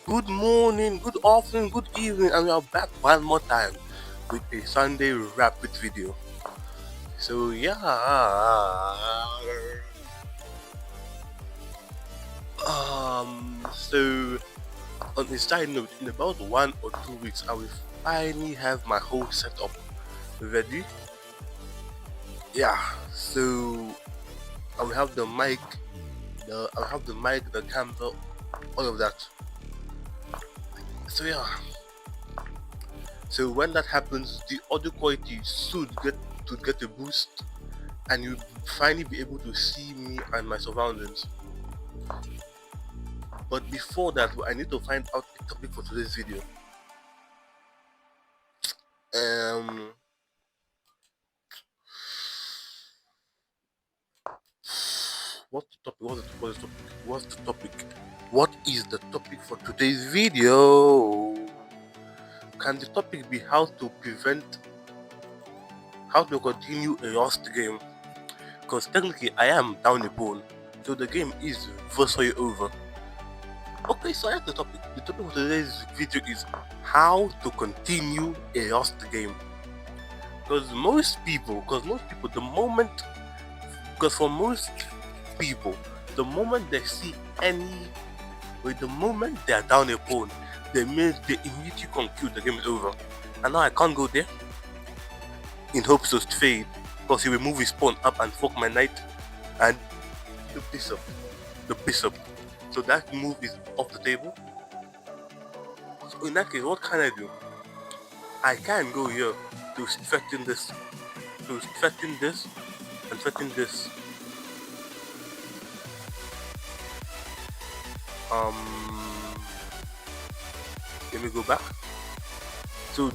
Good morning, good afternoon, good evening, and we are back one more time with a Sunday rapid video. So yeah, so on a side note, in about 1 or 2 weeks, I will finally have my whole setup ready. Yeah, so I will have the mic, the camera, all of that. So yeah. So when that happens, the audio quality should get a boost, and you'll finally be able to see me and my surroundings. But before that, I need to find out a topic for today's video. Um, what's the topic? What's the topic? What is the topic for today's video? Can the topic be how to continue a lost game? Because technically, I am down a pawn, so the game is virtually over. Okay, so that's the topic. The topic for today's video is how to continue a lost game. Because for most people, the moment they see the moment they are down a pawn, they immediately conclude the game is over. And now I can't go there in hopes to fade, because he will move his pawn up and fork my knight and the bishop. So that move is off the table. So in that case, what can I do? I can go here to threaten this, and threaten this. Let me go back. So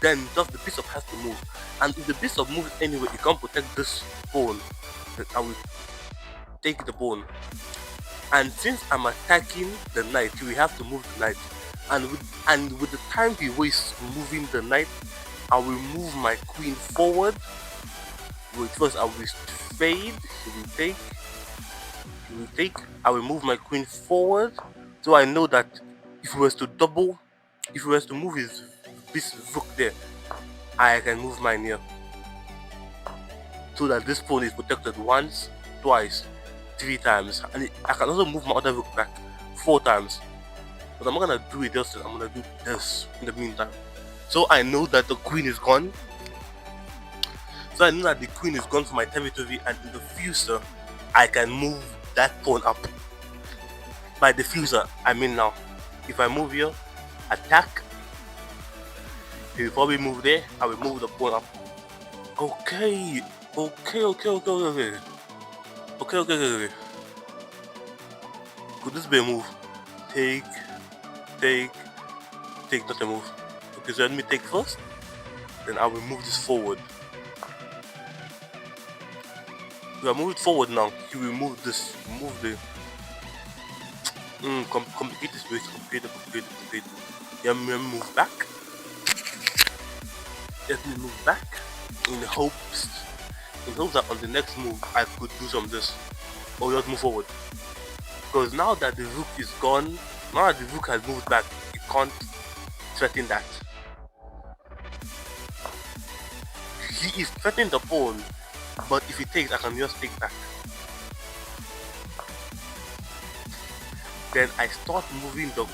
then just the bishop has to move, and if the bishop moves anyway, it can't protect this pawn. Then I will take the pawn, and since I'm attacking the knight, we have to move the knight, and with the time he wastes moving the knight, I will move my queen forward. Wait, first I will fade. He will take. I will move my queen forward, so I know that if he was to move this rook there, I can move mine here, so that this pawn is protected once, twice, 3 times, and I can also move my other rook back 4 times. But I'm not gonna do it just. I'm gonna do this in the meantime. So I know that the queen is gone. from my territory, and in the future, I can move that pawn up. By the future, I mean now. If I move here, attack. He will probably move there. I will move the pawn up. Okay. Could this be a move? Take, not a move. Okay, so let me take first. Then I will move this forward. If I move it forward now, he will move this. Move the. Complicated situation. Complicated. Let me move back. In hopes that on the next move I could do some of this, or just move forward. Because now that the rook is gone, now that the rook has moved back, it can't threaten that. He is threatening the pawn, but if he takes, I can just take back. Then I start moving the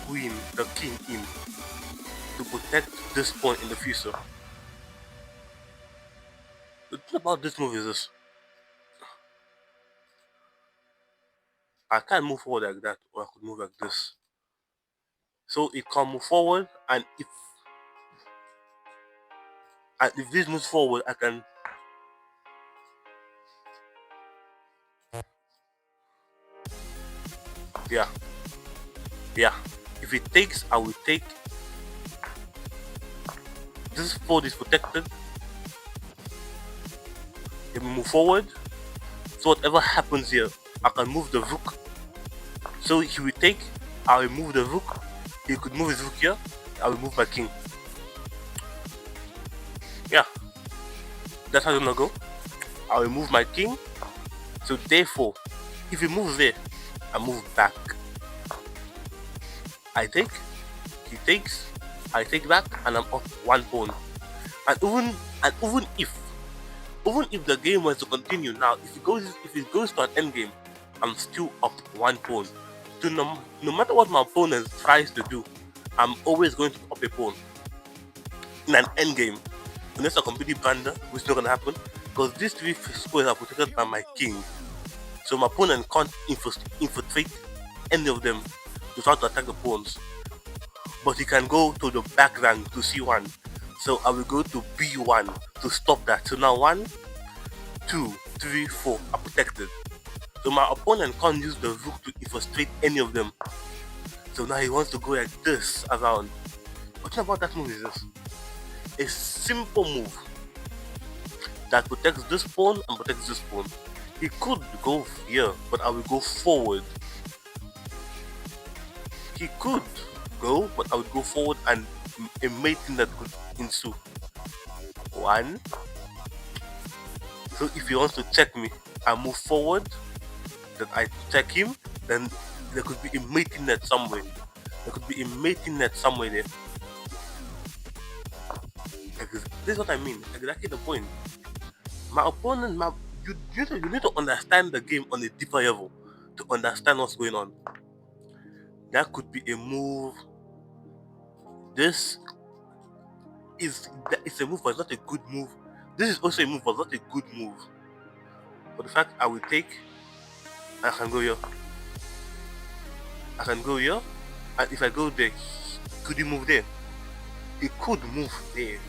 king in to protect this pawn in the future. The thing about this move is this: I can't move forward like that, or I could move like this. So it can move forward, and if this moves forward, I can. Yeah. If it takes, I will take. This pawn is protected. Let me move forward. So whatever happens here, I can move the rook. So he will take. I will move the rook. He could move his rook here. I will move my king. Yeah. That's how it's gonna go. I will move my king. So therefore, if he moves there, I move back. I take, he takes, I take back, and I'm off 1 pawn. And even if the game was to continue now, if it goes to an end game, I'm still up 1 pawn. So no matter what my opponent tries to do, I'm always going to up a pawn in an end game. Unless I completely blunder, which is not gonna happen, because these 3 squares are protected by my king. So my opponent can't infiltrate any of them to try to attack the pawns. But he can go to the back rank to C1. So I will go to B1 to stop that. So now 1, 2, 3, 4 are protected. So my opponent can't use the rook to infiltrate any of them. So now he wants to go like this around. What about that move is this? A simple move that protects this pawn and protects this pawn. He could go here, but I will go forward. He could go, but I would go forward and a mating that could ensue. 1. So if he wants to check me, I move forward, then I check him, then there could be a mating net somewhere. There could be a mating net somewhere there. This is what I mean, exactly the point. My opponent, you need to understand the game on a deeper level to understand what's going on. That could be a move. This is it's a move, but it's not a good move. This is also a move, but not a good move. For the fact I will take, I can go here. I can go here, and if I go there, could he move there? He could move there.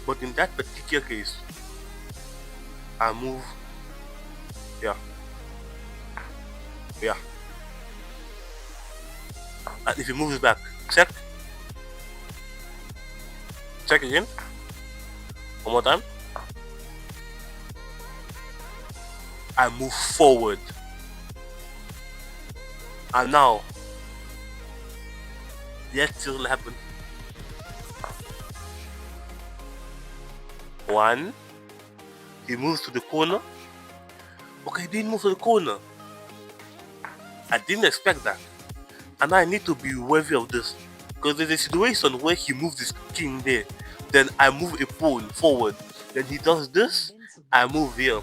But in that particular case, I move here. Yeah. And if he moves back, check. Check again. One more time. I move forward. And now, let's see what will happen. 1. He moves to the corner. Okay, he didn't move to the corner. I didn't expect that. And now I need to be wary of this. Because there's a situation where he moves his king there. Then I move a pawn forward. Then he does this. I move here.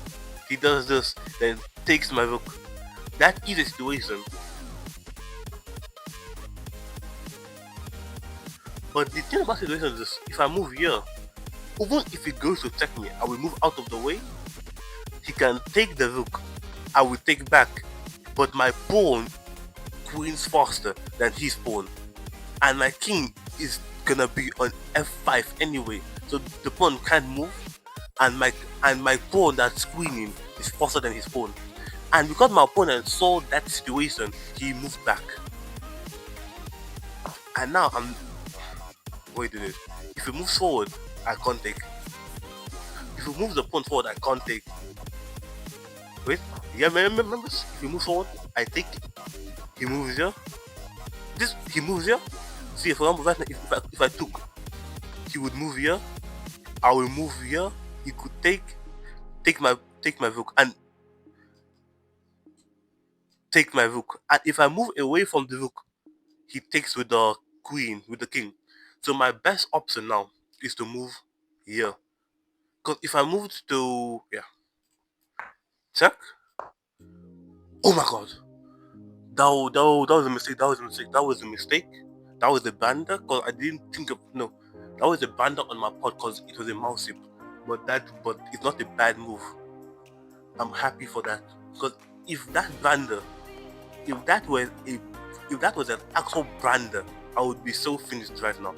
He does this. Then takes my rook. That is a situation. But the thing about the situation is this. If I move here, even if he goes to check me, I will move out of the way. He can take the rook. I will take back. But my pawn queens faster than his pawn. And my king is gonna be on f5 anyway. So the pawn can't move. And my pawn that's queening is faster than his pawn. And because my opponent saw that situation, he moved back. And now I'm... Wait a minute. If he moves forward, I can't take. If he moves the pawn forward, I can't take. Wait, yeah, remember? If he moves forward, I take. He moves here. He moves here. See, for example, right now, if I took, he would move here. I will move here. He could take my rook and take my rook. And if I move away from the rook, he takes with the queen, with the king. So my best option now is to move here. Because if I moved to check. Oh my god. That was a mistake. That was a mistake. That was a blunder because I didn't think of that was a blunder on my part because it was a mouse sip. But it's not a bad move. I'm happy for that. Because if that blunder, if that was an actual blunder, I would be so finished right now.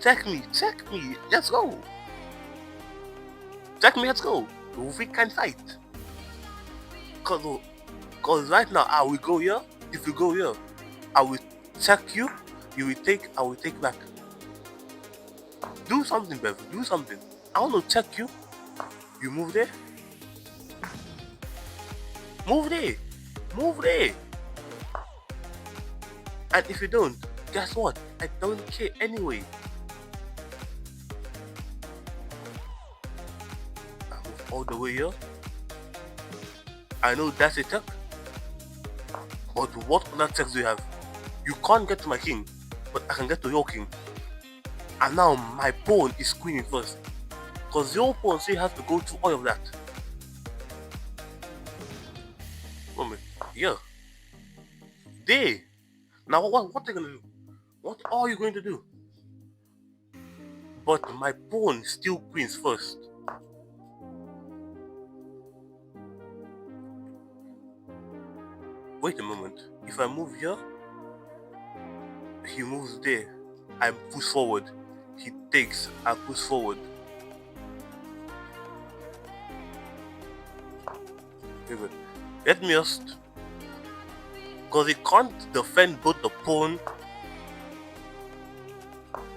Check me, let's go. Check me, let's go. We can fight. Cause right now I will go here. If you go here, I will check you. You will take. I will take back. Do something, Bev. Do something. I want to check you. You move there. Move there. Move there. And if you don't, guess what? I don't care anyway. I move all the way here. I know that's a check. But what other checks do you have? You can't get to my king, but I can get to your king. And now my pawn is queening first. Because your pawn still has to go through all of that. Moment. Yeah. There. Now what are you gonna do? What are you going to do? But my pawn still queens first. Wait a moment. If I move here, he moves there. I push forward. He takes. I push forward. Very good. Let me just, because he can't defend both the pawn.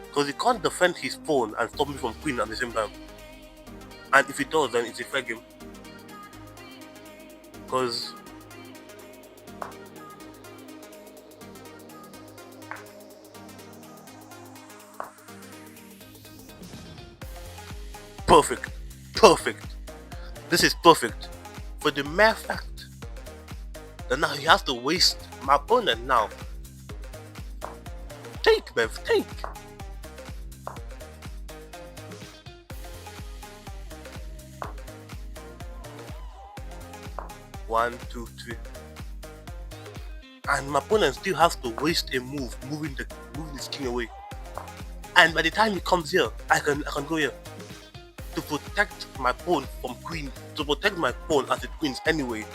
Because he can't defend his pawn and stop me from queen at the same time. And if he does, then it's a fair game. Because perfect. This is perfect. For the mere fact that now he has to waste my opponent now. Take, Bev, take. One, two, three. And my opponent still has to waste a move, moving his king away. And by the time he comes here, I can go here to protect my pawn from queen, to protect my pawn as it queens anyway.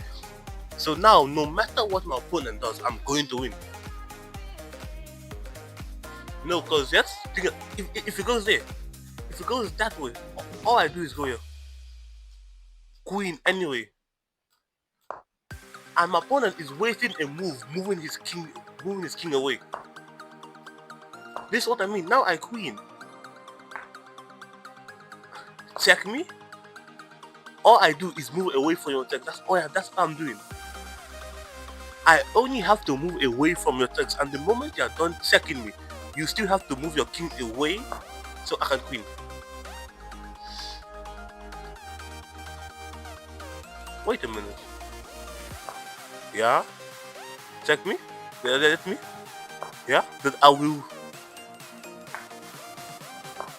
So now, no matter what my opponent does, I'm going to win. No, because yes, if it goes there, if it goes that way, all I do is go here. Queen anyway. And my opponent is wasting a move, moving his king away. This is what I mean. Now I queen. Check me. All I do is move away from your text. That's what I'm doing. I only have to move away from your text, and the moment you are done checking me, you still have to move your king away so I can queen. Wait a minute. Yeah? Check me? Let me? Yeah? Then I will.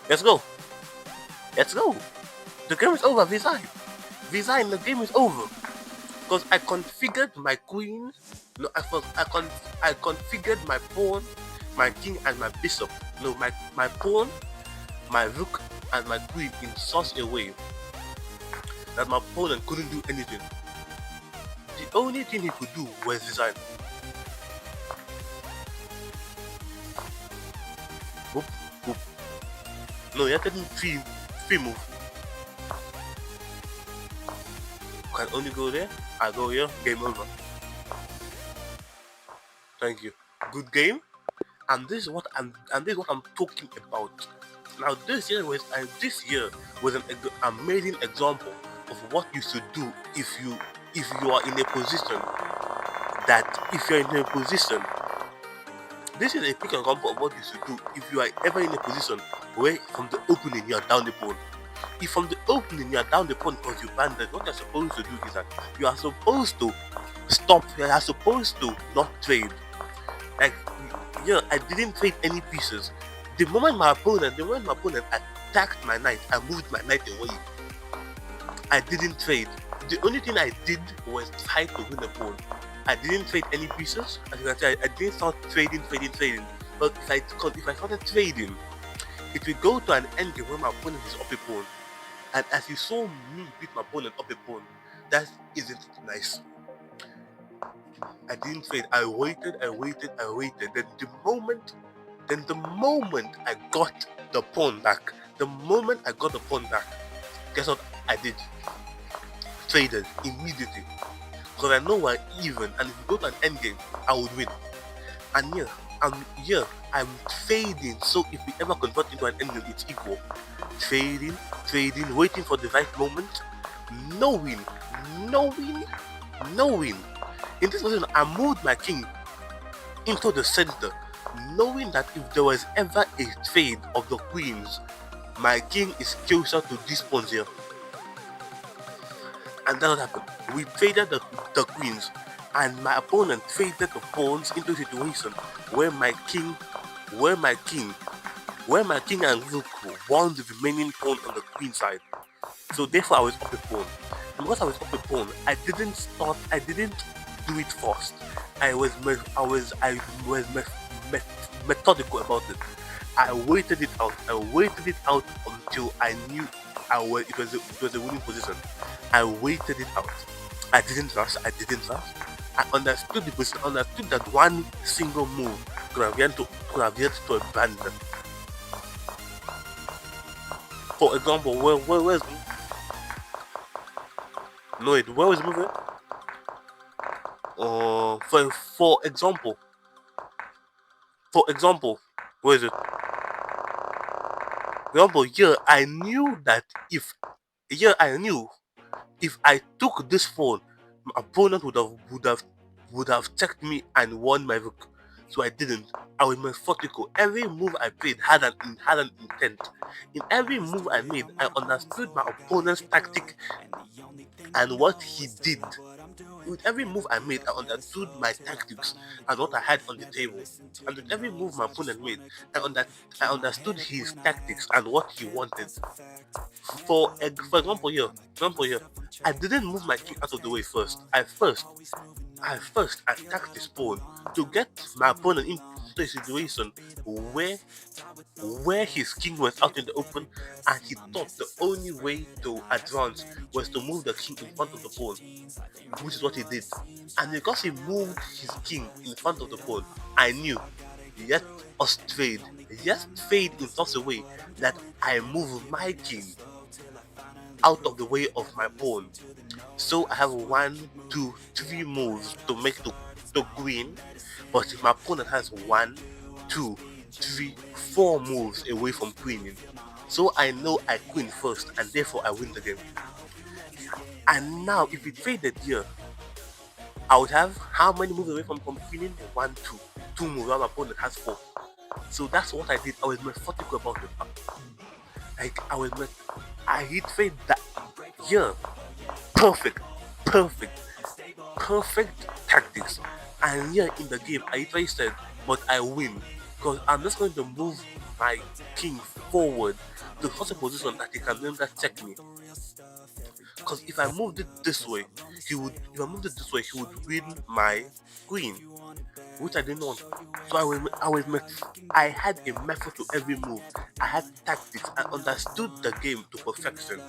Let's go. Let's go. The game is over, Vizine. Vizine, the game is over. Because I configured my queen. No, I configured my pawn, my king, and my bishop. No, my pawn, my rook, and my queen in such a way that my opponent couldn't do anything. The only thing he could do was design. Whoop, whoop. No, you're taking free move. Can only go there. I go here. Game over. Thank you. Good game. And this is what I'm talking about. Now this year was an amazing example of what you should do if you are in a position this is a quick example of what you should do if you are ever in a position where from the opening you are down the pawn. If from the opening you are down the pawn because you banded, what you're supposed to do is that you are supposed to stop, you are supposed to not trade. Like, yeah, I didn't trade any pieces. The moment my opponent attacked my knight, I moved my knight away. I didn't trade. The only thing I did was try to win the pawn. I didn't trade any pieces. As you can see, I didn't start trading. But if I started trading, it will go to an endgame where my opponent is up a pawn. And as you saw me beat my opponent up a pawn, that isn't nice. I didn't trade. I waited. Then the moment I got the pawn back, guess what I did? Traded immediately. Because I know we're even, and if we go to an endgame, I would win. And I'm trading, so if we ever convert into an endgame, it's equal. Trading, waiting for the right moment, knowing. In this position, I moved my king into the center, knowing that if there was ever a trade of the queens, my king is closer to these pawns here. And that's what happened. We traded the queens, and my opponent traded the pawns into a situation where my king, where my king, where my king and rook won the remaining pawn on the queen side. So therefore I was up a pawn. And because I was up a pawn, I didn't do it fast. I was methodical about it. I waited it out. I waited it out until I knew it was a winning position. I waited it out. I didn't rush. I didn't rush. I understood the position. Understood that one single move could have led to a blunder. For example, where's no wait, where was moving? For example, where is it? For example, here I knew if I took this phone, my opponent would have checked me and won my rook. So I didn't. I was methodical. Every move I played had an intent. In every move I made, I understood my opponent's tactic and what he did. With every move I made, I understood my tactics and what I had on the table. And with every move my opponent made, I understood his tactics and what he wanted. For example here, I didn't move my king out of the way first. I attacked his pawn to get my opponent into a situation where his king was out in the open, and he thought the only way to advance was to move the king in front of the pawn, which is what he did. And because he moved his king in front of the pawn, I knew, let us trade. Let's trade in such a way that I move my king out of the way of my pawn. So I have 1, 2, 3 moves to make to queen, but if my opponent has 1, 2, 3, 4 moves away from queening, so I know I queen first and therefore I win the game. And now if we traded here, I would have how many moves away from queening? 1, 2 moves, while my opponent has 4. So that's what I did. I was methodical about it. Like I hit trade that here. Perfect, perfect, perfect tactics. And here in the game, I literally said, but I win because I'm just going to move my king forward to such a position that he can never check me. Because if I moved it this way, if I moved it this way, he would win my queen, which I didn't want. So I had a method to every move. I had tactics. I understood the game to perfection.